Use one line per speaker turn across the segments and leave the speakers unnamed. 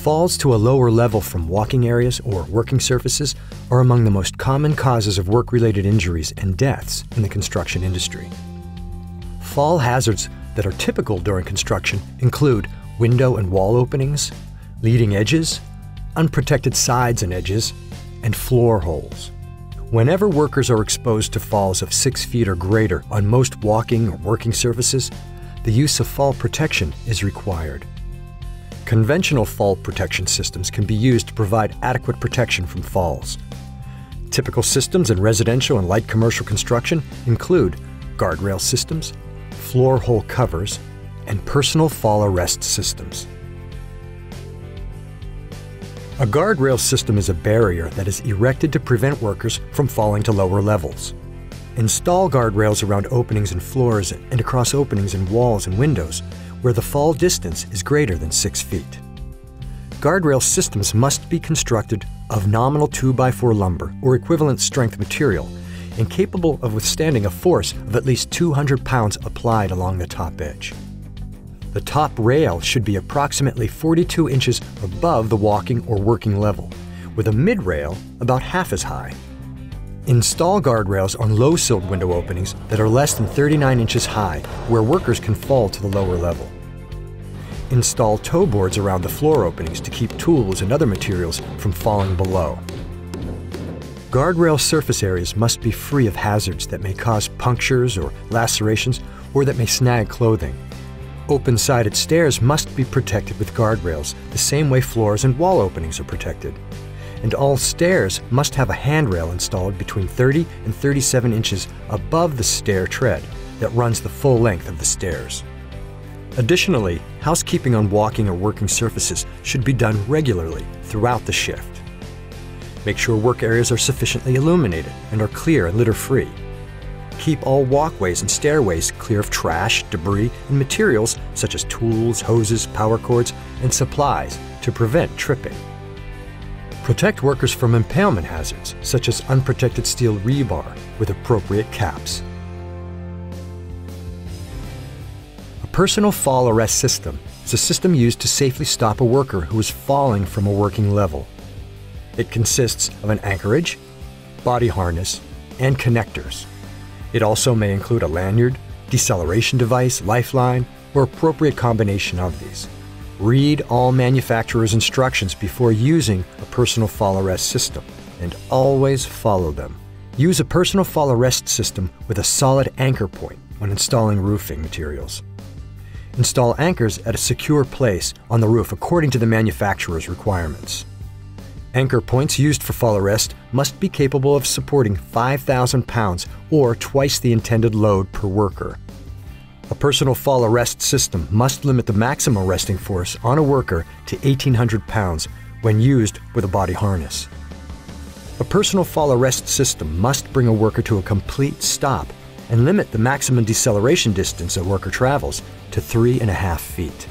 Falls to a lower level from walking areas or working surfaces are among the most common causes of work-related injuries and deaths in the construction industry. Fall hazards that are typical during construction include window and wall openings, leading edges, unprotected sides and edges, and floor holes. Whenever workers are exposed to falls of 6 feet or greater on most walking or working surfaces, the use of fall protection is required. Conventional fall protection systems can be used to provide adequate protection from falls. Typical systems in residential and light commercial construction include guardrail systems, floor hole covers, and personal fall arrest systems. A guardrail system is a barrier that is erected to prevent workers from falling to lower levels. Install guardrails around openings in floors and across openings in walls and windows where the fall distance is greater than 6 feet. Guardrail systems must be constructed of nominal 2x4 lumber or equivalent strength material and capable of withstanding a force of at least 200 pounds applied along the top edge. The top rail should be approximately 42 inches above the walking or working level, with a mid-rail about half as high. Install guardrails on low-silled window openings that are less than 39 inches high, where workers can fall to the lower level. Install toe boards around the floor openings to keep tools and other materials from falling below. Guardrail surface areas must be free of hazards that may cause punctures or lacerations or that may snag clothing. Open-sided stairs must be protected with guardrails the same way floors and wall openings are protected. And all stairs must have a handrail installed between 30 and 37 inches above the stair tread that runs the full length of the stairs. Additionally, housekeeping on walking or working surfaces should be done regularly throughout the shift. Make sure work areas are sufficiently illuminated and are clear and litter-free. Keep all walkways and stairways clear of trash, debris, and materials such as tools, hoses, power cords, and supplies to prevent tripping. Protect workers from impalement hazards, such as unprotected steel rebar, with appropriate caps. A personal fall arrest system is a system used to safely stop a worker who is falling from a working level. It consists of an anchorage, body harness, and connectors. It also may include a lanyard, deceleration device, lifeline, or appropriate combination of these. Read all manufacturer's instructions before using a personal fall arrest system, and always follow them. Use a personal fall arrest system with a solid anchor point when installing roofing materials. Install anchors at a secure place on the roof according to the manufacturer's requirements. Anchor points used for fall arrest must be capable of supporting 5,000 pounds or twice the intended load per worker. A personal fall arrest system must limit the maximum arresting force on a worker to 1,800 pounds when used with a body harness. A personal fall arrest system must bring a worker to a complete stop and limit the maximum deceleration distance a worker travels to 3.5 feet.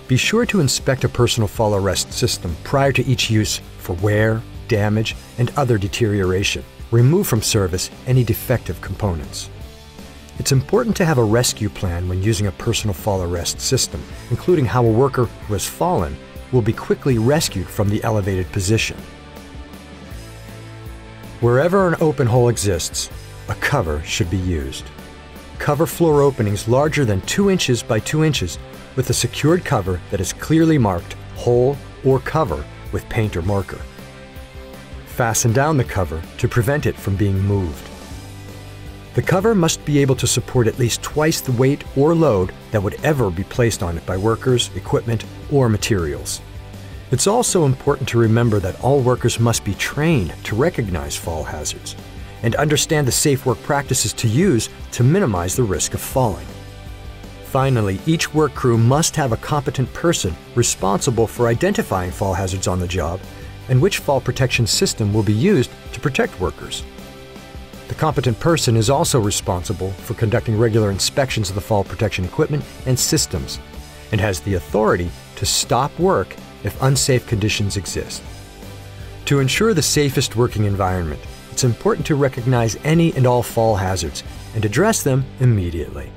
Be sure to inspect a personal fall arrest system prior to each use for wear, damage, and other deterioration. Remove from service any defective components. It's important to have a rescue plan when using a personal fall arrest system, including how a worker who has fallen will be quickly rescued from the elevated position. Wherever an open hole exists, a cover should be used. Cover floor openings larger than 2 inches by 2 inches with a secured cover that is clearly marked hole or cover with paint or marker. Fasten down the cover to prevent it from being moved. The cover must be able to support at least twice the weight or load that would ever be placed on it by workers, equipment, or materials. It's also important to remember that all workers must be trained to recognize fall hazards and understand the safe work practices to use to minimize the risk of falling. Finally, each work crew must have a competent person responsible for identifying fall hazards on the job and which fall protection system will be used to protect workers. The competent person is also responsible for conducting regular inspections of the fall protection equipment and systems and has the authority to stop work if unsafe conditions exist. To ensure the safest working environment, it's important to recognize any and all fall hazards and address them immediately.